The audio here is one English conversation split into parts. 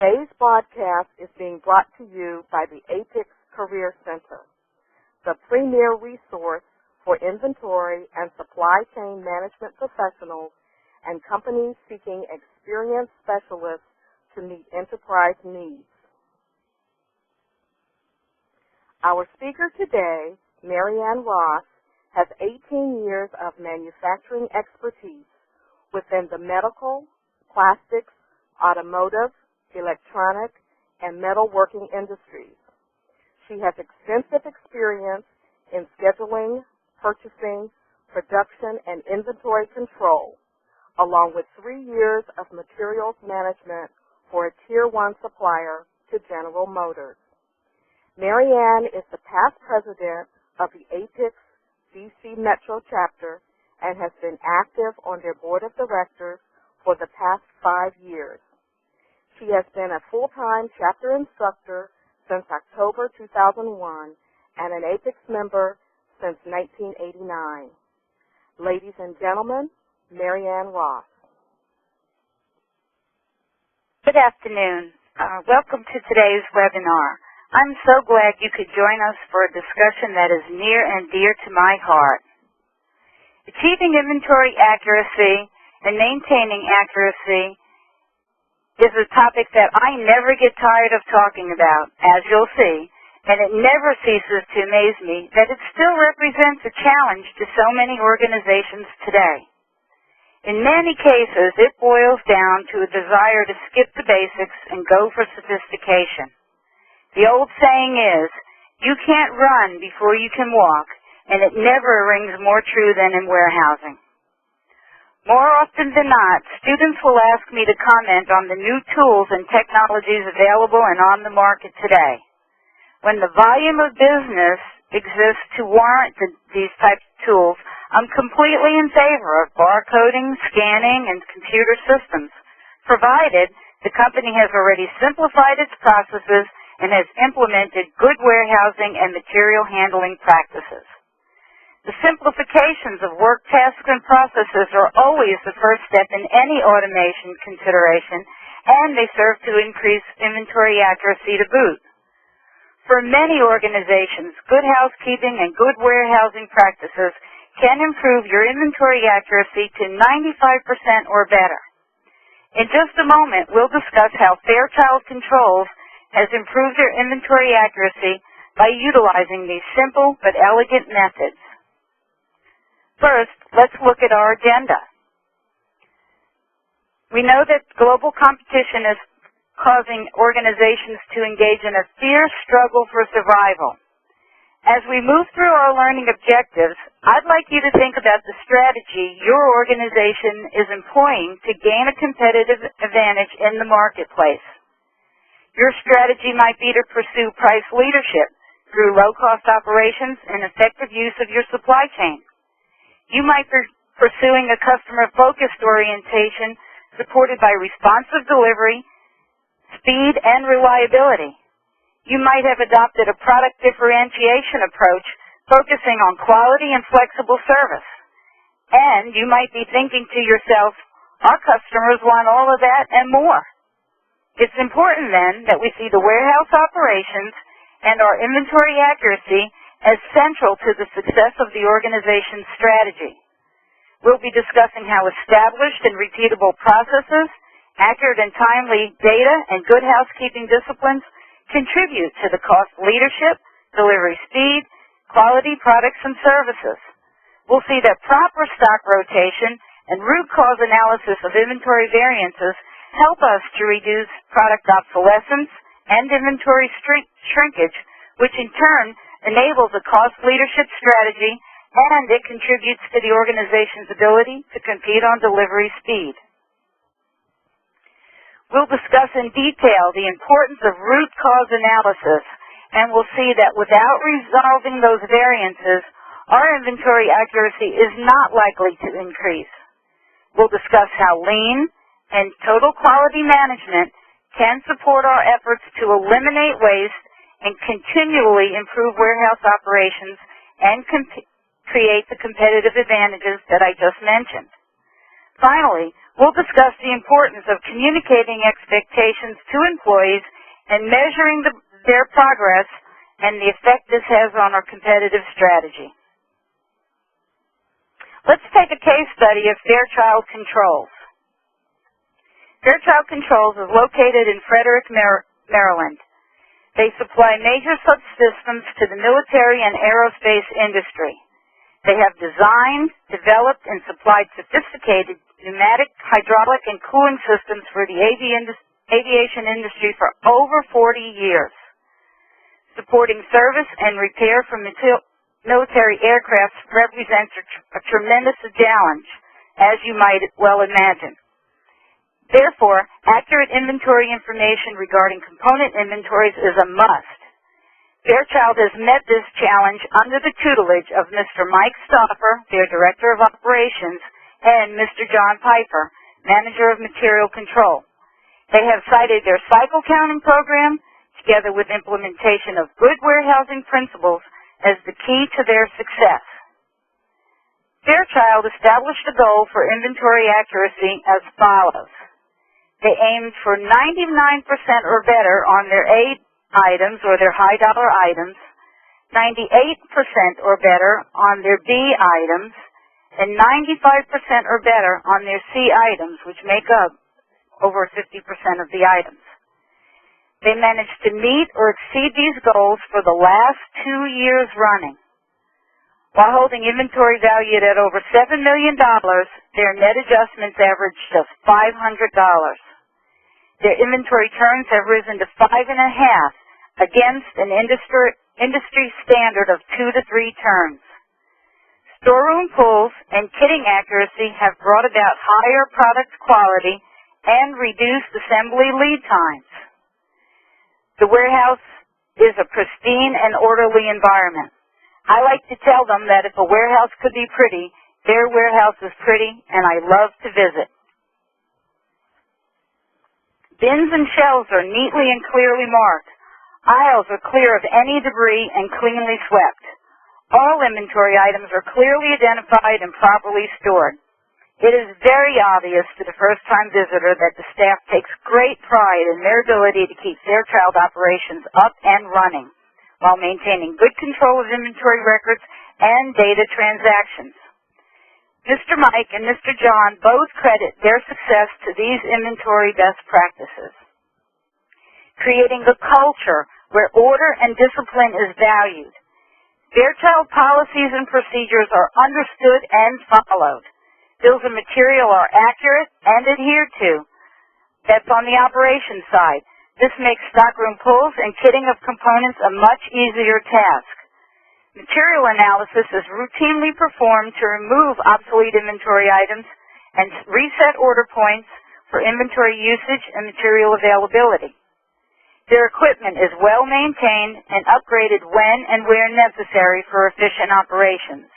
Today's broadcast is being brought to you by the APICS Career Center, the premier resource for inventory and supply chain management professionals and companies seeking experienced specialists to meet enterprise needs. Our speaker today, Marianne Ross, has 18 years of manufacturing expertise within the medical, plastics, automotive, electronic, and metalworking industries. She has extensive experience in scheduling, purchasing, production, and inventory control, along with 3 years of materials management for a Tier 1 supplier to General Motors. Marianne is the past president of the APICS DC Metro chapter and has been active on their board of directors for the past 5 years. She has been a full-time chapter instructor since October 2001 and an APICS member since 1989. Ladies and gentlemen, Marianne Ross. Good afternoon. Welcome to today's webinar. I'm so glad you could join us for a discussion that is near and dear to my heart. Achieving inventory accuracy and maintaining accuracy is a topic that I never get tired of talking about, as you'll see, and it never ceases to amaze me that it still represents a challenge to so many organizations today. In many cases, it boils down to a desire to skip the basics and go for sophistication. The old saying is, you can't run before you can walk, and it never rings more true than in warehousing. More often than not, students will ask me to comment on the new tools and technologies available and on the market today. When the volume of business exists to warrant these types of tools, I'm completely in favor of barcoding, scanning, and computer systems, provided the company has already simplified its processes and has implemented good warehousing and material handling practices. The simplifications of work tasks and processes are always the first step in any automation consideration, and they serve to increase inventory accuracy to boot. For many organizations, good housekeeping and good warehousing practices can improve your inventory accuracy to 95% or better. In just a moment, we'll discuss how Fairchild Controls has improved their inventory accuracy by utilizing these simple but elegant methods. First, let's look at our agenda. We know that global competition is causing organizations to engage in a fierce struggle for survival. As we move through our learning objectives, I'd like you to think about the strategy your organization is employing to gain a competitive advantage in the marketplace. Your strategy might be to pursue price leadership through low-cost operations and effective use of your supply chain. You might be pursuing a customer-focused orientation supported by responsive delivery, speed, and reliability. You might have adopted a product differentiation approach focusing on quality and flexible service. And you might be thinking to yourself, our customers want all of that and more. It's important then that we see the warehouse operations and our inventory accuracy as central to the success of the organization's strategy. We'll be discussing how established and repeatable processes, accurate and timely data, and good housekeeping disciplines contribute to the cost leadership, delivery speed, quality products and services. We'll see that proper stock rotation and root cause analysis of inventory variances help us to reduce product obsolescence and inventory shrinkage, which in turn enables a cost leadership strategy, and it contributes to the organization's ability to compete on delivery speed. We'll discuss in detail the importance of root cause analysis, and we'll see that without resolving those variances, our inventory accuracy is not likely to increase. We'll discuss how lean and total quality management can support our efforts to eliminate waste and continually improve warehouse operations and create the competitive advantages that I just mentioned. Finally, we'll discuss the importance of communicating expectations to employees and measuring their progress and the effect this has on our competitive strategy. Let's take a case study of Fairchild Controls. Fairchild Controls is located in Frederick, Maryland. They supply major subsystems to the military and aerospace industry. They have designed, developed, and supplied sophisticated pneumatic, hydraulic, and cooling systems for the aviation industry for over 40 years. Supporting service and repair for military aircraft represents a tremendous challenge, as you might well imagine. Therefore, accurate inventory information regarding component inventories is a must. Fairchild has met this challenge under the tutelage of Mr. Mike Stauffer, their Director of Operations, and Mr. John Piper, Manager of Material Control. They have cited their cycle counting program, together with implementation of good warehousing principles, as the key to their success. Fairchild established a goal for inventory accuracy as follows. They aimed for 99% or better on their A items or their high-dollar items, 98% or better on their B items, and 95% or better on their C items, which make up over 50% of the items. They managed to meet or exceed these goals for the last 2 years running. While holding inventory valued at over $7 million, their net adjustments averaged just $500. Their inventory turns have risen to 5.5 against an industry standard of 2 to 3 turns. Storeroom pulls and kitting accuracy have brought about higher product quality and reduced assembly lead times. The warehouse is a pristine and orderly environment. I like to tell them that if a warehouse could be pretty, their warehouse is pretty, and I love to visit. Bins and shelves are neatly and clearly marked. Aisles are clear of any debris and cleanly swept. All inventory items are clearly identified and properly stored. It is very obvious to the first-time visitor that the staff takes great pride in their ability to keep Fairchild operations up and running while maintaining good control of inventory records and data transactions. Mr. Mike and Mr. John both credit their success to these inventory best practices. Creating a culture where order and discipline is valued. Fairchild policies and procedures are understood and followed. Bills of material are accurate and adhered to. That's on the operations side. This makes stockroom pulls and kitting of components a much easier task. Material analysis is routinely performed to remove obsolete inventory items and reset order points for inventory usage and material availability. Their equipment is well maintained and upgraded when and where necessary for efficient operations.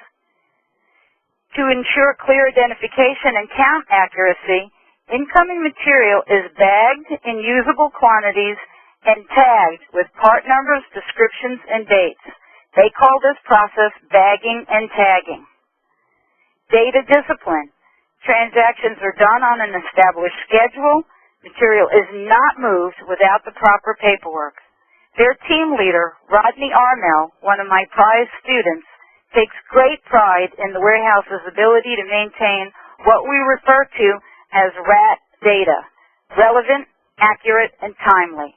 To ensure clear identification and count accuracy, incoming material is bagged in usable quantities and tagged with part numbers, descriptions, and dates. They call this process bagging and tagging. Data discipline. Transactions are done on an established schedule. Material is not moved without the proper paperwork. Their team leader, Rodney Armel, one of my prized students, takes great pride in the warehouse's ability to maintain what we refer to as RAT data, relevant, accurate, and timely.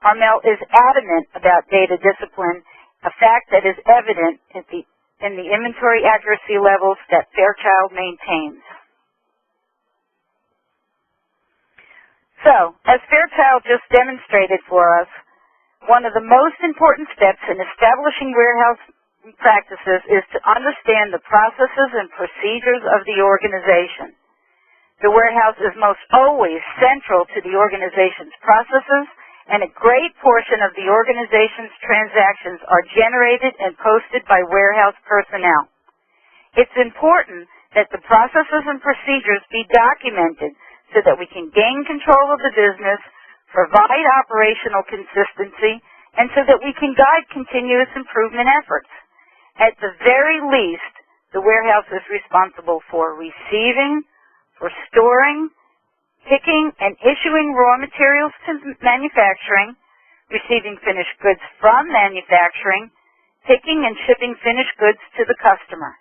Armel is adamant about data discipline, a fact that is evident in the inventory accuracy levels that Fairchild maintains. So, as Fairchild just demonstrated for us, one of the most important steps in establishing warehouse practices is to understand the processes and procedures of the organization. The warehouse is most always central to the organization's processes, and a great portion of the organization's transactions are generated and posted by warehouse personnel. It's important that the processes and procedures be documented so that we can gain control of the business, provide operational consistency, and so that we can guide continuous improvement efforts. At the very least, the warehouse is responsible for receiving, for storing, picking, and issuing raw materials to manufacturing, receiving finished goods from manufacturing, picking and shipping finished goods to the customer.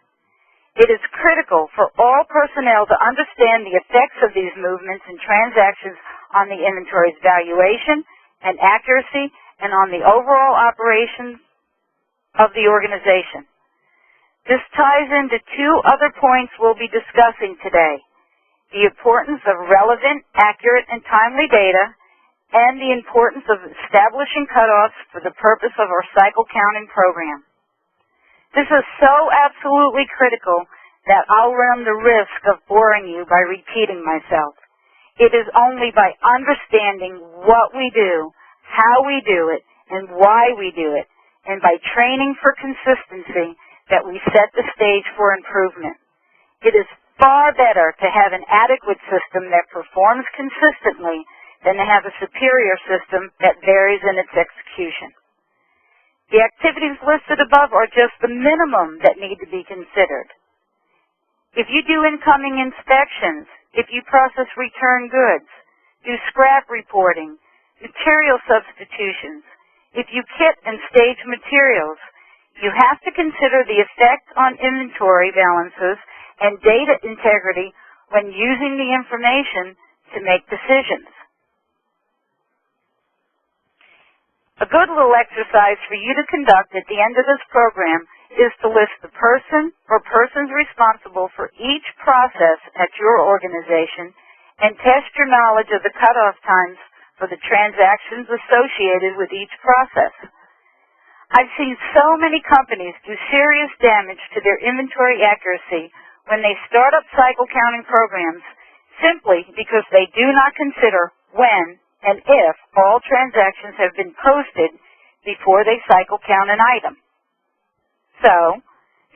It is critical for all personnel to understand the effects of these movements and transactions on the inventory's valuation and accuracy and on the overall operations of the organization. This ties into two other points we'll be discussing today: the importance of relevant, accurate, and timely data, and the importance of establishing cutoffs for the purpose of our cycle counting program. This is so absolutely critical that I'll run the risk of boring you by repeating myself. It is only by understanding what we do, how we do it, and why we do it, and by training for consistency that we set the stage for improvement. It is far better to have an adequate system that performs consistently than to have a superior system that varies in its execution. The activities listed above are just the minimum that need to be considered. If you do incoming inspections, if you process return goods, do scrap reporting, material substitutions, if you kit and stage materials, you have to consider the effect on inventory balances and data integrity when using the information to make decisions. A good little exercise for you to conduct at the end of this program is to list the person or persons responsible for each process at your organization and test your knowledge of the cutoff times for the transactions associated with each process. I've seen so many companies do serious damage to their inventory accuracy when they start up cycle counting programs simply because they do not consider when and if all transactions have been posted before they cycle count an item. So,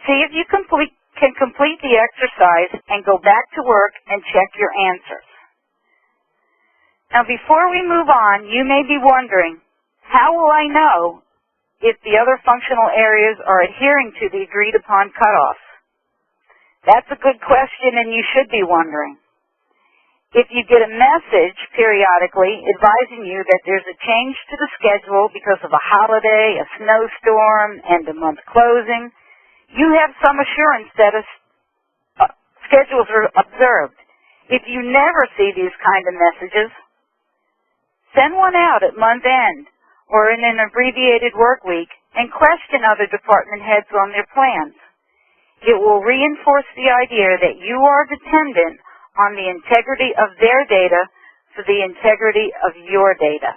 see if you can complete the exercise and go back to work and check your answers. Now, before we move on, you may be wondering, how will I know if the other functional areas are adhering to the agreed upon cutoffs? That's a good question, and you should be wondering. If you get a message periodically advising you that there's a change to the schedule because of a holiday, a snowstorm, end of month closing, you have some assurance that schedules are observed. If you never see these kind of messages, send one out at month end or in an abbreviated work week and question other department heads on their plans. It will reinforce the idea that you are dependent on the integrity of their data for the integrity of your data.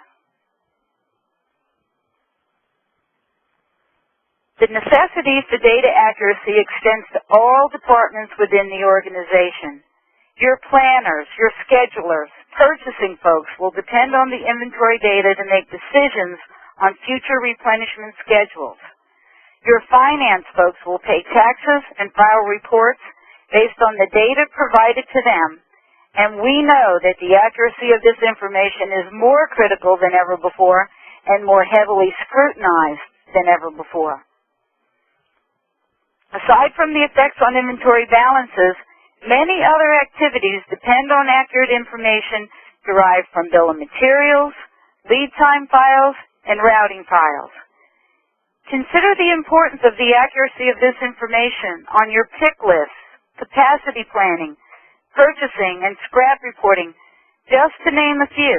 The necessity for data accuracy extends to all departments within the organization. Your planners, your schedulers, purchasing folks will depend on the inventory data to make decisions on future replenishment schedules. Your finance folks will pay taxes and file reports based on the data provided to them, and we know that the accuracy of this information is more critical than ever before and more heavily scrutinized than ever before. Aside from the effects on inventory balances, many other activities depend on accurate information derived from bill of materials, lead time files, and routing files. Consider the importance of the accuracy of this information on your pick lists, capacity planning, purchasing, and scrap reporting, just to name a few.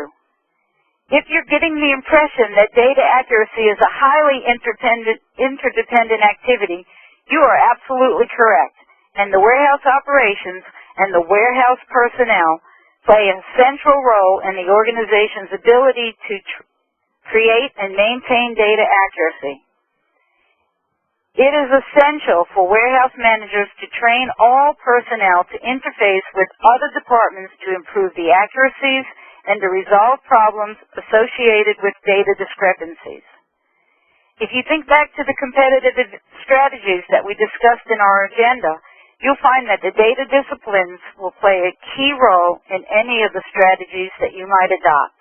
If you're getting the impression that data accuracy is a highly interdependent activity, you are absolutely correct, and the warehouse operations and the warehouse personnel play a central role in the organization's ability to create and maintain data accuracy. It is essential for warehouse managers to train all personnel to interface with other departments to improve the accuracies and to resolve problems associated with data discrepancies. If you think back to the competitive strategies that we discussed in our agenda, you'll find that the data disciplines will play a key role in any of the strategies that you might adopt.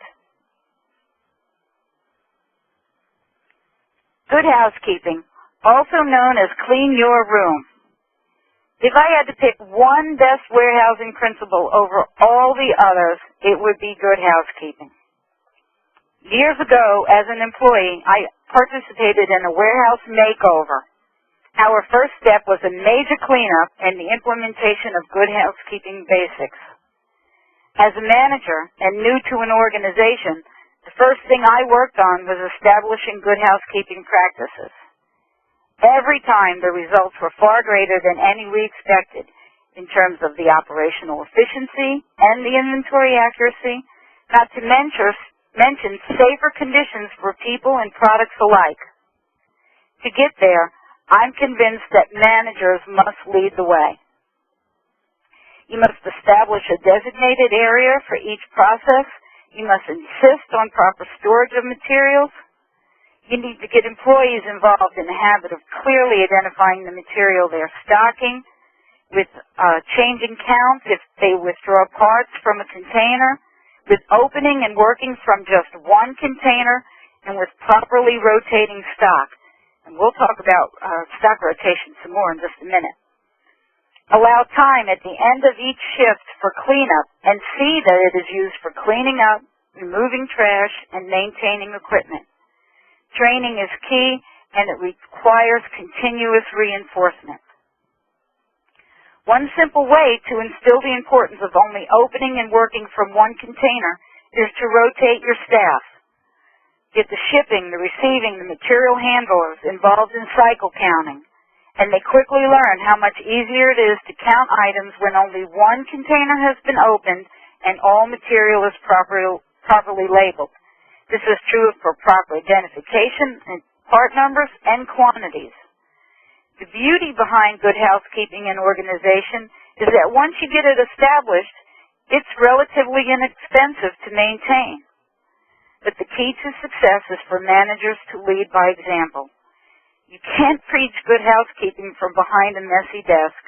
Good housekeeping, also known as clean your room. If I had to pick one best warehousing principle over all the others, it would be good housekeeping. Years ago, as an employee, I participated in a warehouse makeover. Our first step was a major cleanup and the implementation of good housekeeping basics. As a manager and new to an organization, the first thing I worked on was establishing good housekeeping practices. Every time the results were far greater than any we expected in terms of the operational efficiency and the inventory accuracy, not to mention safer conditions for people and products alike. To get there, I'm convinced that managers must lead the way. You must establish a designated area for each process. You must insist on proper storage of materials. You need to get employees involved in the habit of clearly identifying the material they're stocking, with changing counts if they withdraw parts from a container, with opening and working from just one container, and with properly rotating stock. And we'll talk about stock rotation some more in just a minute. Allow time at the end of each shift for cleanup and see that it is used for cleaning up, removing trash, and maintaining equipment. Training is key, and it requires continuous reinforcement. One simple way to instill the importance of only opening and working from one container is to rotate your staff. Get the shipping, the receiving, the material handlers involved in cycle counting, and they quickly learn how much easier it is to count items when only one container has been opened and all material is properly labeled. This is true for proper identification and part numbers and quantities. The beauty behind good housekeeping and organization is that once you get it established, it's relatively inexpensive to maintain. But the key to success is for managers to lead by example. You can't preach good housekeeping from behind a messy desk,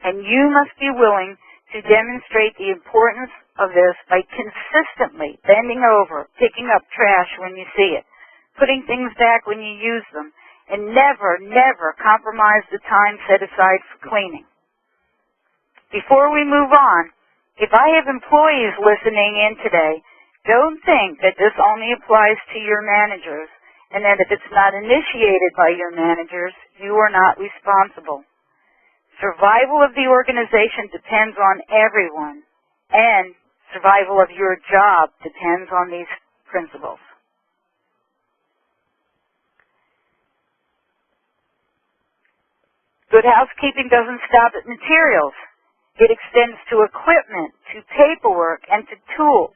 and you must be willing to demonstrate the importance of this by consistently bending over, picking up trash when you see it, putting things back when you use them, and never compromise the time set aside for cleaning. Before we move on, if I have employees listening in today, don't think that this only applies to your managers, and that if it's not initiated by your managers, you are not responsible. Survival of the organization depends on everyone, and survival of your job depends on these principles. Good housekeeping doesn't stop at materials. It extends to equipment, to paperwork, and to tools.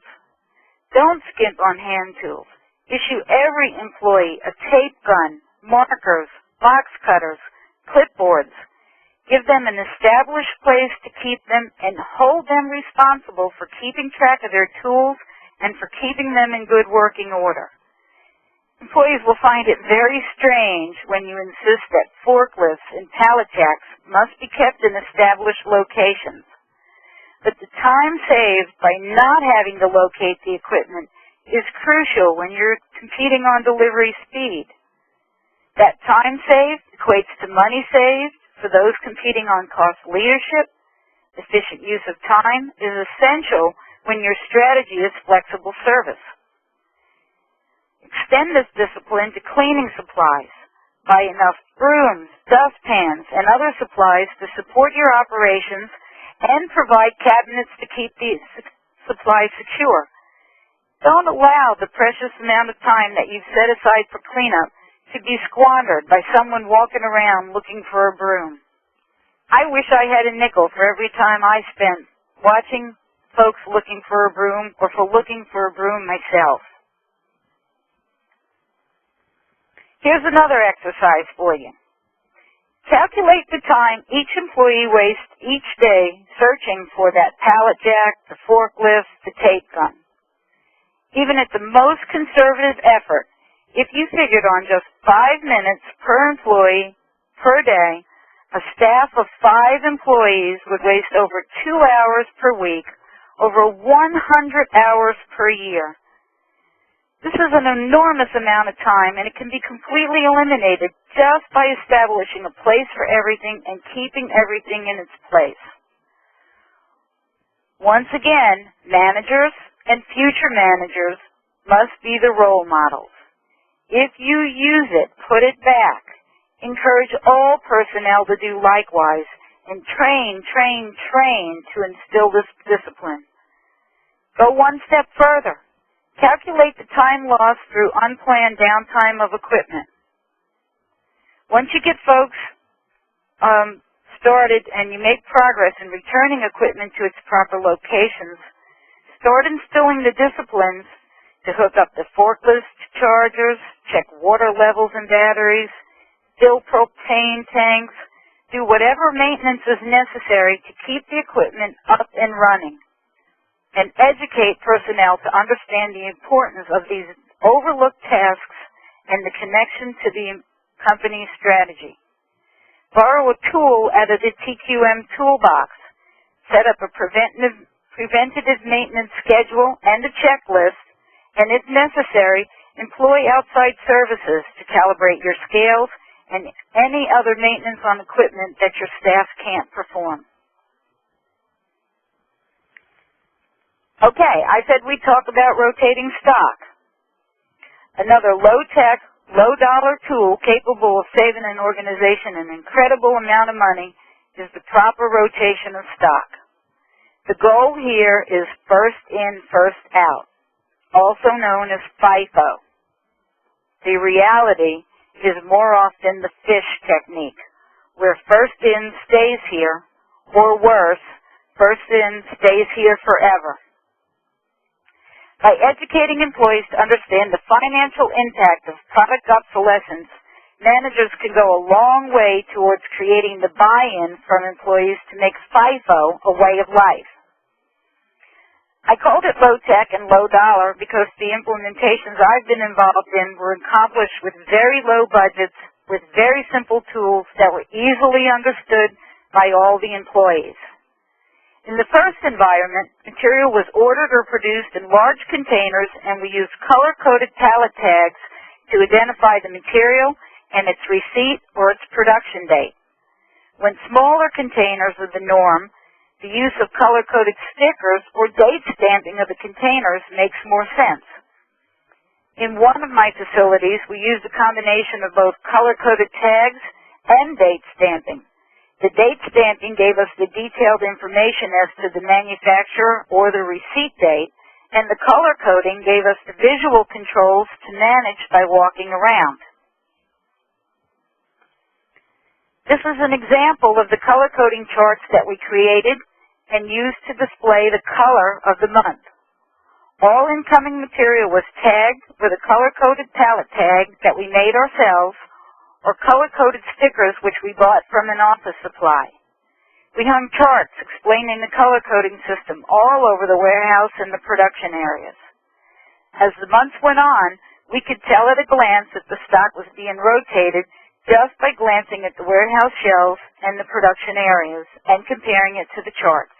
Don't skimp on hand tools. Issue every employee a tape gun, markers, box cutters, clipboards. Give them an established place to keep them and hold them responsible for keeping track of their tools and for keeping them in good working order. Employees will find it very strange when you insist that forklifts and pallet jacks must be kept in established locations. But the time saved by not having to locate the equipment is crucial when you're competing on delivery speed. That time saved equates to money saved for those competing on cost leadership. Efficient use of time is essential when your strategy is flexible service. Extend this discipline to cleaning supplies. Buy enough brooms, dustpans, and other supplies to support your operations and provide cabinets to keep the supplies secure. Don't allow the precious amount of time that you've set aside for cleanup to be squandered by someone walking around looking for a broom. I wish I had a nickel for every time I spent watching folks looking for a broom or for looking for a broom myself. Here's another exercise for you. Calculate the time each employee wastes each day searching for that pallet jack, the forklift, the tape gun. Even at the most conservative effort, if you figured on just 5 minutes per employee per day, a staff of 5 employees would waste over 2 hours per week, over 100 hours per year. This is an enormous amount of time, and it can be completely eliminated just by establishing a place for everything and keeping everything in its place. Once again, managers and future managers must be the role models. If you use it, put it back. Encourage all personnel to do likewise, and train to instill this discipline. Go one step further. Calculate the time lost through unplanned downtime of equipment. Once you get folks started and you make progress in returning equipment to its proper locations, start instilling the disciplines to hook up the forklift chargers, check water levels in batteries, fill propane tanks, do whatever maintenance is necessary to keep the equipment up and running, and educate personnel to understand the importance of these overlooked tasks and the connection to the company's strategy. Borrow a tool out of the TQM toolbox. Set up a preventative maintenance schedule and a checklist, and if necessary, employ outside services to calibrate your scales and any other maintenance on equipment that your staff can't perform. Okay, I said we'd talk about rotating stock. Another low-tech, low-dollar tool capable of saving an organization an incredible amount of money is the proper rotation of stock. The goal here is first in, first out, also known as FIFO. The reality is more often the fish technique, where first in stays here, or worse, first in stays here forever. By educating employees to understand the financial impact of product obsolescence, managers can go a long way towards creating the buy-in from employees to make FIFO a way of life. I called it low-tech and low-dollar because the implementations I've been involved in were accomplished with very low budgets, with very simple tools that were easily understood by all the employees. In the first environment, material was ordered or produced in large containers, and we used color-coded pallet tags to identify the material and its receipt or its production date. When smaller containers are the norm, the use of color-coded stickers or date stamping of the containers makes more sense. In one of my facilities, we used a combination of both color-coded tags and date stamping. The date stamping gave us the detailed information as to the manufacturer or the receipt date, and the color coding gave us the visual controls to manage by walking around. This is an example of the color coding charts that we created and used to display the color of the month. All incoming material was tagged with a color-coded pallet tag that we made ourselves, or color-coded stickers which we bought from an office supply. We hung charts explaining the color-coding system all over the warehouse and the production areas. As the months went on, we could tell at a glance if the stock was being rotated just by glancing at the warehouse shelves and the production areas and comparing it to the charts.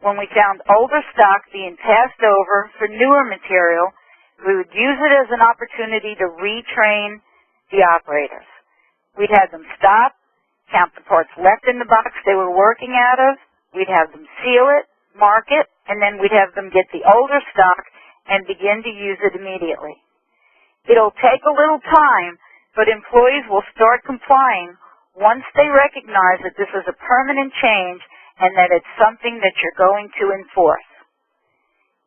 When we found older stock being passed over for newer material, we would use it as an opportunity to retrain the operators. We'd have them stop, count the parts left in the box they were working out of, we'd have them seal it, mark it, and then we'd have them get the older stock and begin to use it immediately. It'll take a little time, but employees will start complying once they recognize that this is a permanent change and that it's something that you're going to enforce.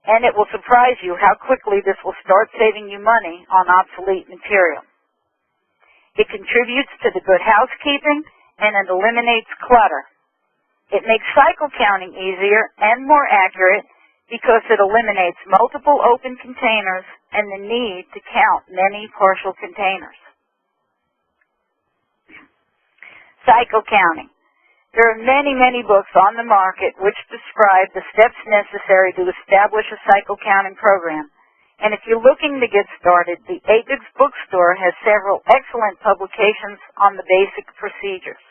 And it will surprise you how quickly this will start saving you money on obsolete material. It contributes to the good housekeeping, and it eliminates clutter. It makes cycle counting easier and more accurate because it eliminates multiple open containers and the need to count many partial containers. Cycle counting. There are many, many books on the market which describe the steps necessary to establish a cycle counting program. And if you're looking to get started, the APICS bookstore has several excellent publications on the basic procedures.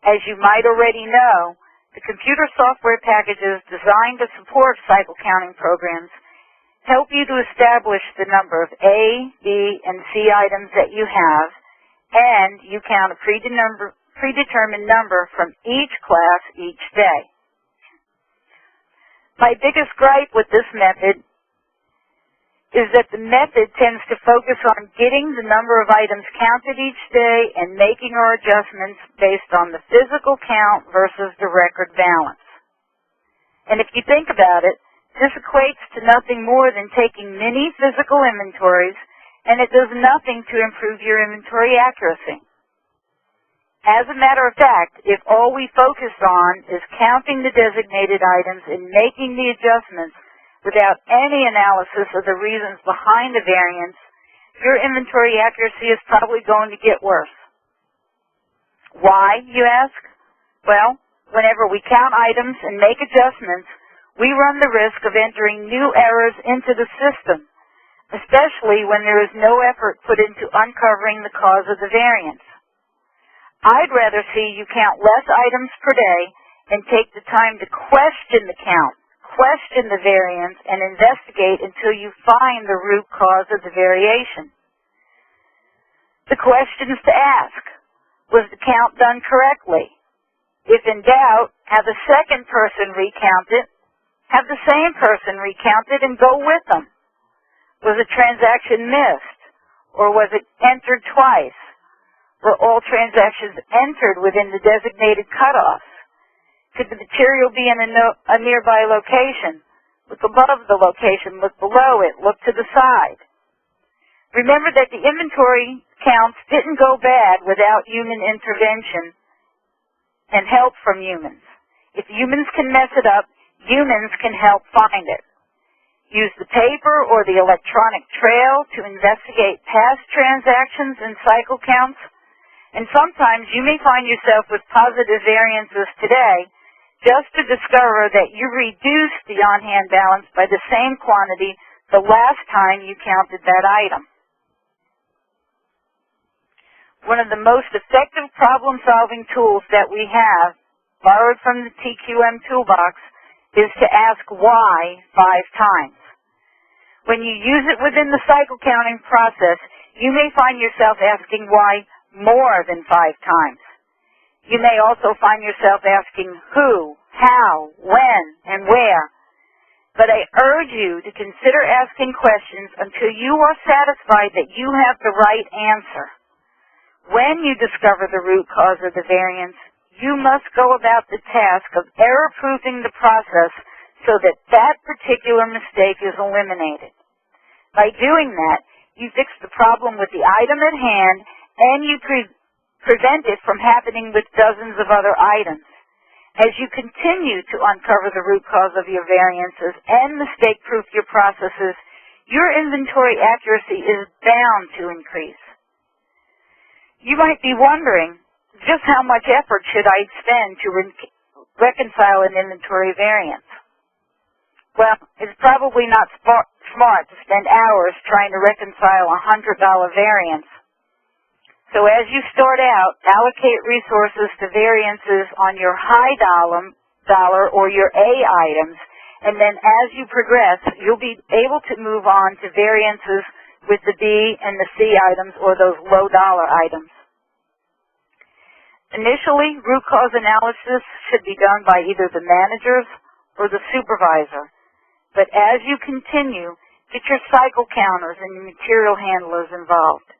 As you might already know, the computer software packages designed to support cycle counting programs help you to establish the number of A, B, and C items that you have, and you count a predetermined number from each class each day. My biggest gripe with this method is that the method tends to focus on getting the number of items counted each day and making our adjustments based on the physical count versus the record balance. And if you think about it, this equates to nothing more than taking mini physical inventories, and it does nothing to improve your inventory accuracy. As a matter of fact, if all we focus on is counting the designated items and making the adjustments without any analysis of the reasons behind the variance, your inventory accuracy is probably going to get worse. Why, you ask? Well, whenever we count items and make adjustments, we run the risk of entering new errors into the system, especially when there is no effort put into uncovering the cause of the variance. I'd rather see you count less items per day and take the time to question the count, question the variance, and investigate until you find the root cause of the variation. The questions to ask: was the count done correctly? If in doubt, have a second person recount it, have the same person recount it, and go with them. Was a transaction missed, or was it entered twice? Were all transactions entered within the designated cutoffs? Could the material be in a nearby location? Look above the location, look below it, look to the side. Remember that the inventory counts didn't go bad without human intervention and help from humans. If humans can mess it up, humans can help find it. Use the paper or the electronic trail to investigate past transactions and cycle counts. And sometimes you may find yourself with positive variances today just to discover that you reduced the on-hand balance by the same quantity the last time you counted that item. One of the most effective problem-solving tools that we have, borrowed from the TQM toolbox, is to ask why 5 times. When you use it within the cycle counting process, you may find yourself asking why more than 5 times. You may also find yourself asking who, how, when, and where. But I urge you to consider asking questions until you are satisfied that you have the right answer. When you discover the root cause of the variance, you must go about the task of error-proofing the process so that that particular mistake is eliminated. By doing that, you fix the problem with the item at hand and you prevent it from happening with dozens of other items. As you continue to uncover the root cause of your variances and mistake-proof your processes, your inventory accuracy is bound to increase. You might be wondering, just how much effort should I spend to reconcile an inventory variance? Well, it's probably not smart to spend hours trying to reconcile a $100 variance. So as you start out, allocate resources to variances on your high dollar or your A items, and then as you progress, you'll be able to move on to variances with the B and the C items or those low dollar items. Initially, root cause analysis should be done by either the managers or the supervisor. But as you continue, get your cycle counters and your material handlers involved.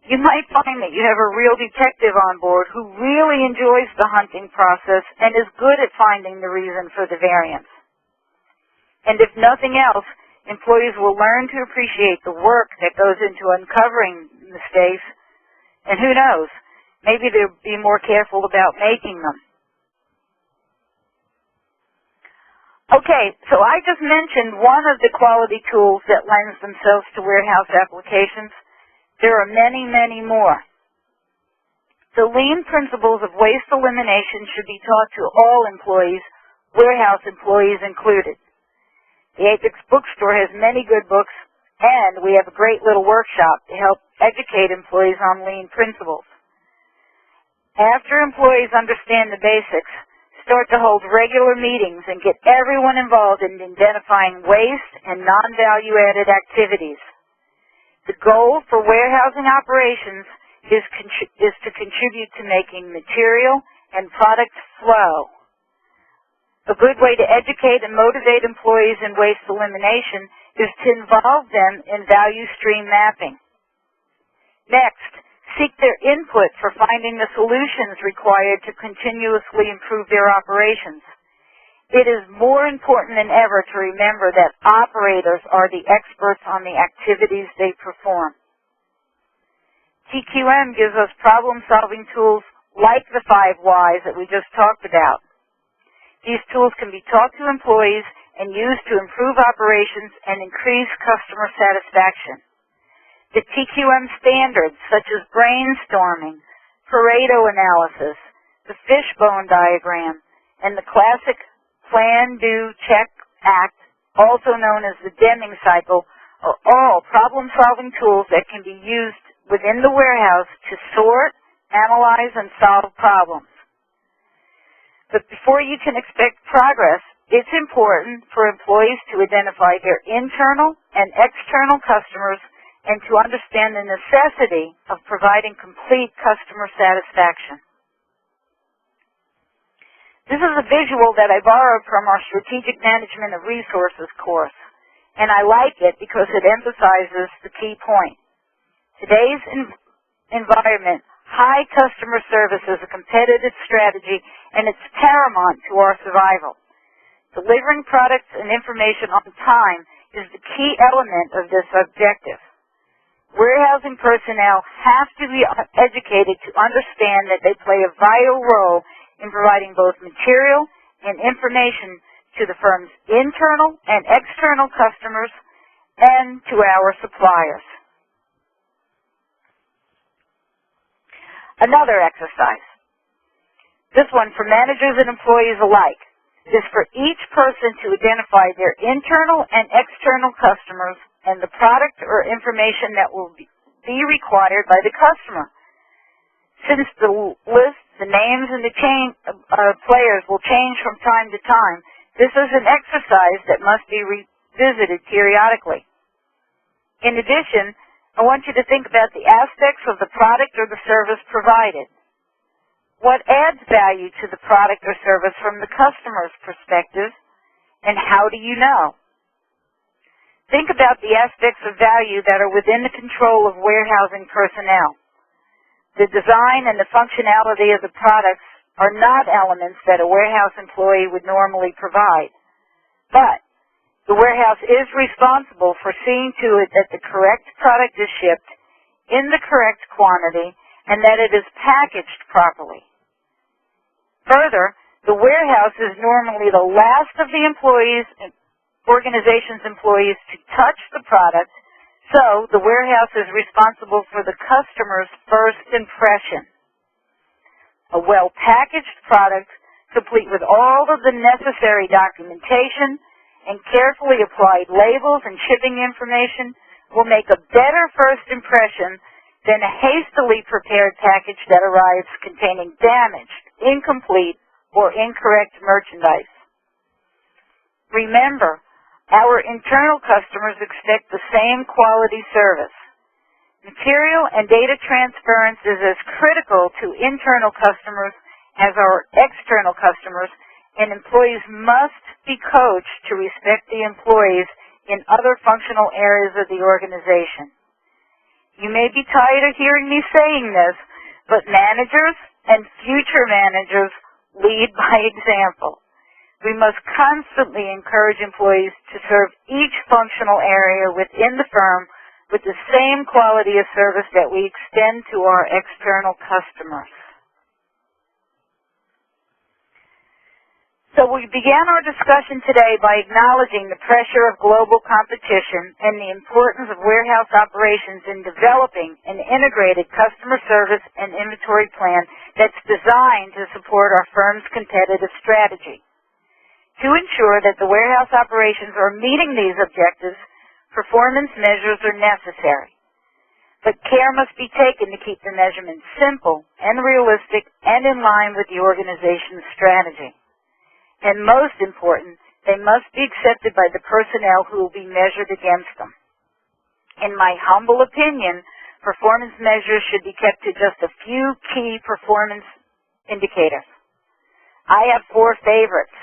You might find that you have a real detective on board who really enjoys the hunting process and is good at finding the reason for the variance. And if nothing else, employees will learn to appreciate the work that goes into uncovering mistakes, and who knows, maybe they'll be more careful about making them. Okay, so I just mentioned one of the quality tools that lends themselves to warehouse applications. There are many, many more. The lean principles of waste elimination should be taught to all employees, warehouse employees included. The Apex Bookstore has many good books, and we have a great little workshop to help educate employees on lean principles. After employees understand the basics, start to hold regular meetings and get everyone involved in identifying waste and non-value-added activities. The goal for warehousing operations is to contribute to making material and product flow. A good way to educate and motivate employees in waste elimination is to involve them in value stream mapping. Next, seek their input for finding the solutions required to continuously improve their operations. It is more important than ever to remember that operators are the experts on the activities they perform. TQM gives us problem-solving tools like the 5 Whys that we just talked about. These tools can be taught to employees and used to improve operations and increase customer satisfaction. The TQM standards, such as brainstorming, Pareto analysis, the fishbone diagram, and the classic Plan, Do, Check, Act, also known as the Deming cycle, are all problem-solving tools that can be used within the warehouse to sort, analyze, and solve problems. But before you can expect progress, it's important for employees to identify their internal and external customers and to understand the necessity of providing complete customer satisfaction. This is a visual that I borrowed from our Strategic Management of Resources course, and I like it because it emphasizes the key point. Today's environment, high customer service is a competitive strategy, and it's paramount to our survival. Delivering products and information on time is the key element of this objective. Warehousing personnel have to be educated to understand that they play a vital role in providing both material and information to the firm's internal and external customers and to our suppliers. Another exercise, this one for managers and employees alike, is for each person to identify their internal and external customers and the product or information that will be required by the customer. Since the list, the names, and the players will change from time to time, this is an exercise that must be revisited periodically. In addition, I want you to think about the aspects of the product or the service provided. What adds value to the product or service from the customer's perspective, and how do you know? Think about the aspects of value that are within the control of warehousing personnel. The design and the functionality of the products are not elements that a warehouse employee would normally provide. But the warehouse is responsible for seeing to it that the correct product is shipped in the correct quantity and that it is packaged properly. Further, the warehouse is normally the last of the organization's employees to touch the product, so the warehouse is responsible for the customer's first impression. A well-packaged product, complete with all of the necessary documentation and carefully applied labels and shipping information, will make a better first impression than a hastily prepared package that arrives containing damaged, incomplete, or incorrect merchandise. Remember, our internal customers expect the same quality service. Material and data transference is as critical to internal customers as our external customers, and employees must be coached to respect the employees in other functional areas of the organization. You may be tired of hearing me saying this, but managers and future managers lead by example. We must constantly encourage employees to serve each functional area within the firm with the same quality of service that we extend to our external customers. So we began our discussion today by acknowledging the pressure of global competition and the importance of warehouse operations in developing an integrated customer service and inventory plan that's designed to support our firm's competitive strategy. To ensure that the warehouse operations are meeting these objectives, performance measures are necessary. But care must be taken to keep the measurements simple and realistic and in line with the organization's strategy. And most important, they must be accepted by the personnel who will be measured against them. In my humble opinion, performance measures should be kept to just a few key performance indicators. I have 4 favorites.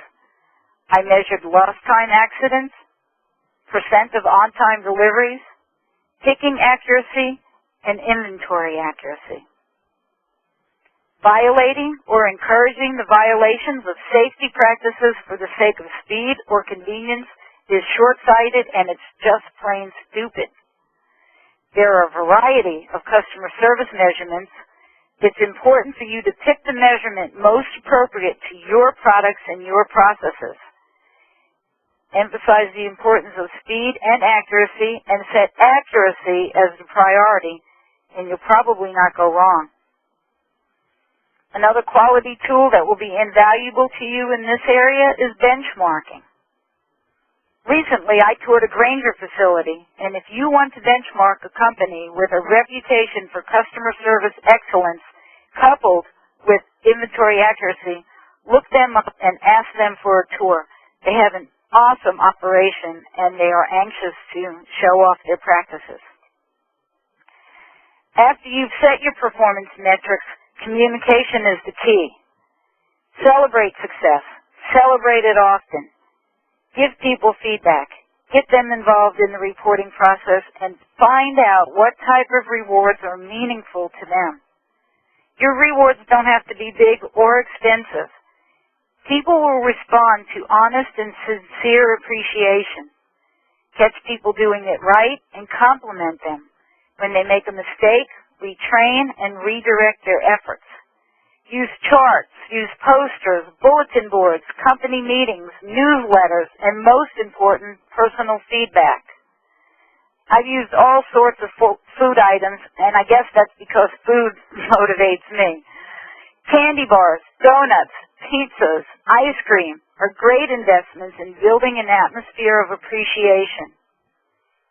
I measured lost time accidents, percent of on-time deliveries, picking accuracy, and inventory accuracy. Violating or encouraging the violations of safety practices for the sake of speed or convenience is short-sighted and it's just plain stupid. There are a variety of customer service measurements. It's important for you to pick the measurement most appropriate to your products and your processes. Emphasize the importance of speed and accuracy and set accuracy as the priority, and you'll probably not go wrong. Another quality tool that will be invaluable to you in this area is benchmarking. Recently, I toured a Grainger facility, and if you want to benchmark a company with a reputation for customer service excellence coupled with inventory accuracy, look them up and ask them for a tour. They have an awesome operation, and they are anxious to show off their practices. After you've set your performance metrics, communication is the key. Celebrate success. Celebrate it often. Give people feedback. Get them involved in the reporting process and find out what type of rewards are meaningful to them. Your rewards don't have to be big or expensive. People will respond to honest and sincere appreciation. Catch people doing it right and compliment them. When they make a mistake, retrain and redirect their efforts. Use charts, use posters, bulletin boards, company meetings, newsletters, and most important, personal feedback. I've used all sorts of food items, and I guess that's because food motivates me. Candy bars, donuts, pizzas, ice cream are great investments in building an atmosphere of appreciation.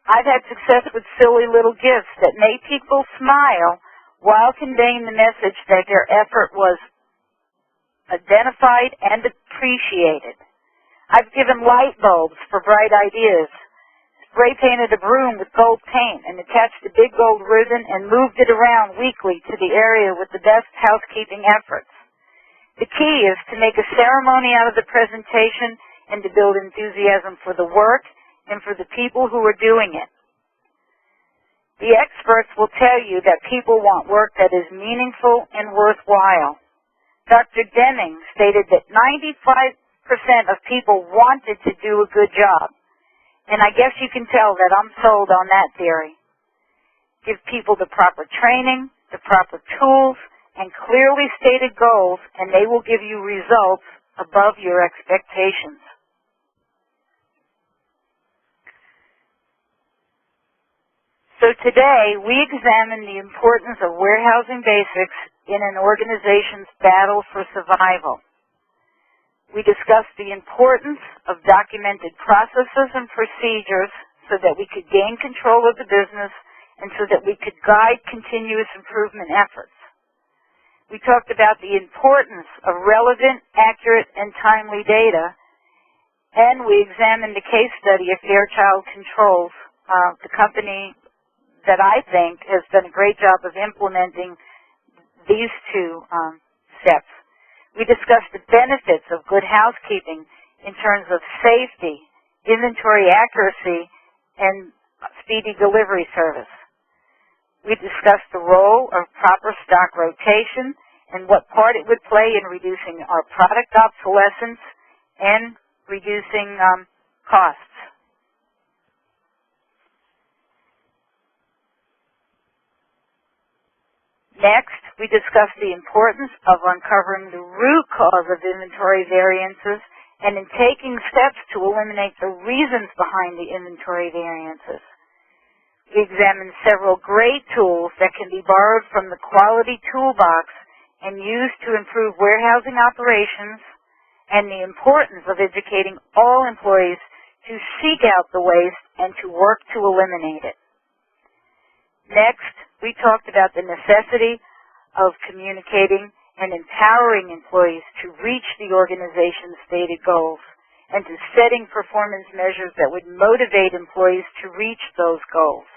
I've had success with silly little gifts that made people smile while conveying the message that their effort was identified and appreciated. I've given light bulbs for bright ideas, spray painted a broom with gold paint and attached a big gold ribbon and moved it around weekly to the area with the best housekeeping efforts. The key is to make a ceremony out of the presentation and to build enthusiasm for the work and for the people who are doing it. The experts will tell you that people want work that is meaningful and worthwhile. Dr. Deming stated that 95% of people wanted to do a good job, and I guess you can tell that I'm sold on that theory. Give people the proper training, the proper tools, and clearly stated goals, and they will give you results above your expectations. So today, we examine the importance of warehousing basics in an organization's battle for survival. We discussed the importance of documented processes and procedures so that we could gain control of the business and so that we could guide continuous improvement efforts. We talked about the importance of relevant, accurate, and timely data, and we examined the case study of Fairchild Controls, the company that I think has done a great job of implementing these two steps. We discussed the benefits of good housekeeping in terms of safety, inventory accuracy, and speedy delivery service. We discussed the role of proper stock rotation and what part it would play in reducing our product obsolescence and reducing costs. Next, we discussed the importance of uncovering the root cause of inventory variances and in taking steps to eliminate the reasons behind the inventory variances. We examined several great tools that can be borrowed from the quality toolbox and used to improve warehousing operations and the importance of educating all employees to seek out the waste and to work to eliminate it. Next, we talked about the necessity of communicating and empowering employees to reach the organization's stated goals, and to setting performance measures that would motivate employees to reach those goals.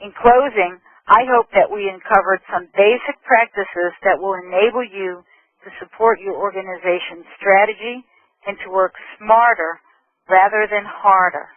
In closing, I hope that we uncovered some basic practices that will enable you to support your organization's strategy and to work smarter rather than harder.